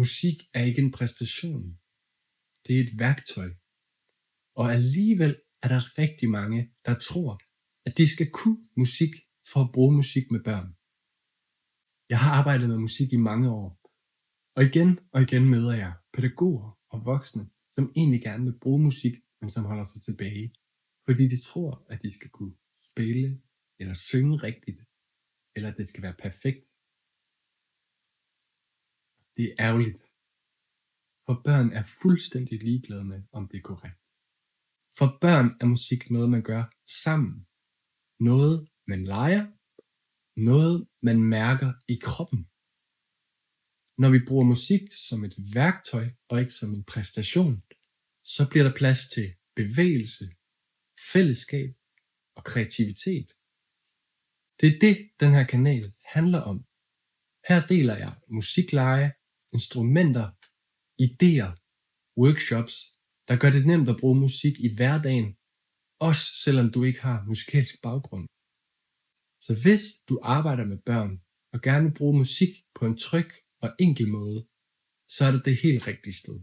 Musik er ikke en præstation. Det er et værktøj. Og alligevel er der rigtig mange, der tror, at de skal kunne musik for at bruge musik med børn. Jeg har arbejdet med musik i mange år, og igen møder jeg pædagoger og voksne, som egentlig gerne vil bruge musik, men som holder sig tilbage, fordi de tror, at de skal kunne spille eller synge rigtigt, eller at det skal være perfekt. Det er ærgerligt, for børn er fuldstændig ligeglade med, om det er korrekt. For børn er musik noget, man gør sammen. Noget, man leger. Noget, man mærker i kroppen. Når vi bruger musik som et værktøj og ikke som en præstation, så bliver der plads til bevægelse, fællesskab og kreativitet. Det er det, den her kanal handler om. Her deler jeg musikleje, instrumenter, idéer, workshops, der gør det nemt at bruge musik i hverdagen, også selvom du ikke har musikalsk baggrund. Så hvis du arbejder med børn og gerne vil bruge musik på en tryg og enkel måde, så er det det helt rigtige sted.